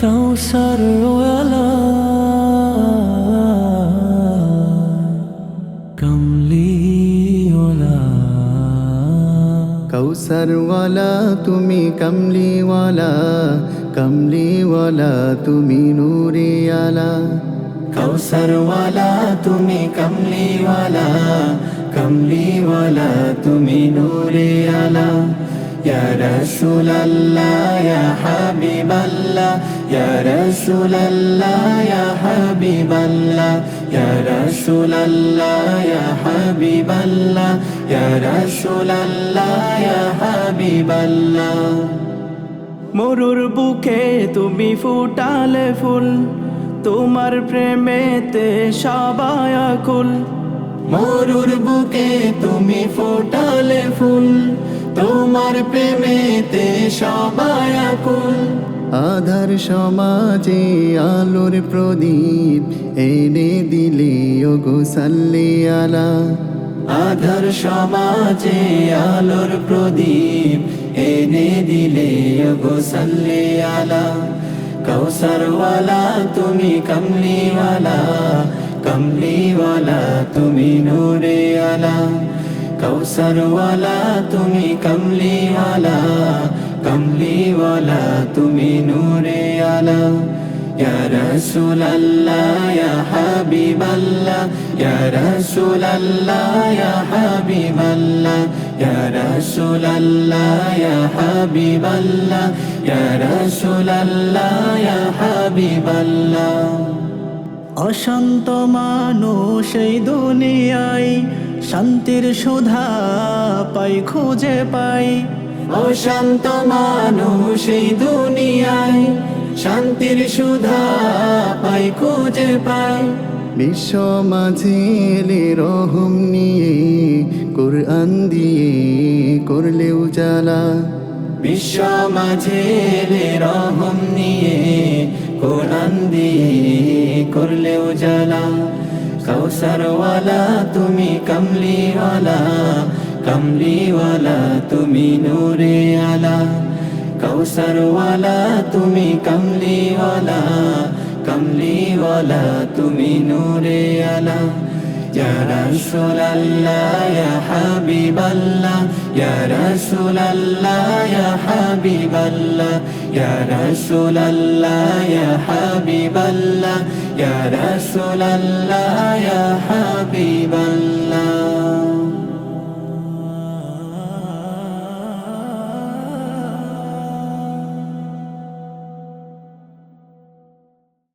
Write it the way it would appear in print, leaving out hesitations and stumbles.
কাউসার ওয়ালা কমলিওয়ালা কৌসরওয়ালা তুমি কমলিওয়ালা, কমলিওয়ালা তুমি নূরে আলা। কাউসারওয়ালা তুমি কমলিওয়ালা, কমলিওয়ালা তুমি নূরে আলা। ইয়া রাসূলাল্লাহ ইয়া হাবিবাল্লাহ, ইয়া রাসূলাল্লাহ ইয়া হাবিবাল্লাহ, ইয়া রাসূলাল্লাহ ইয়া হাবিবাল্লাহ, ইয়া রাসূলাল্লাহ ইয়া হাবিবাল্লাহ। মরুর বুকে তুমি ফুটালে ফুল, তোমার প্রেমেতে সবাই আকুল। মরুর বুকে তুমি ফোটালে ফুল, তোমার প্রেমেতে সবাই আকুল। আধার সমাজে আলোর প্রদীপ এনে দিলে ওগো সাল্লি আলা। আধার সমাজে আলোর প্রদীপ এনে দিলে ওগো সাল্লি আলা। কাউসারওয়ালা তুমি কমলিওয়ালা, কমলিওয়ালা তুমি নূরে আলা। কাউসারওয়ালা তুমি কমলিওয়ালা, কমলিওয়ালা তুমি নূরে আলা। ইয়া রাসূলাল্লাহ ইয়া হাবিবাল্লাহ, ইয়া রাসূলাল্লাহ ইয়া হাবিবাল্লাহ, ইয়া রাসূলাল্লাহ ইয়া হাবিবাল্লাহ, ইয়া রাসূলাল্লাহ ইয়া হাবিবাল্লাহ। অশান্ত মানুষ এই দুনিয়ায় শান্তির সুধা পাই খুঁজে পাই। অশান্ত মানুষ এই দুনিয়ায় শান্তির সুধা পাই খুঁজে পাই। বিশ্ব মাঝে এলে রহম নিয়ে কুরআন দিয়ে করলে উজালা। বিশ্ব মাঝে এলে রহম নিয়ে কোরআন দিয়ে করলে উজালা। কাউসারওয়ালা তুমি কমলিওয়ালা, কমলিওয়ালা তুমি নূরে আলা। কাউসারওয়ালা তুমি কমলিওয়ালা, কমলিওয়ালা তুমি নূরে আলা। ইয়া রাসূলাল্লাহ ইয়া হাবিবাল্লাহ, ইয়া রাসূলাল্লাহ ইয়া হাবিবাল্লাহ, ইয়া রাসূলাল্লাহ ইয়া হাবিবাল্লাহ, ইয়া রাসূলাল্লাহ ইয়া হাবিবাল্লাহ।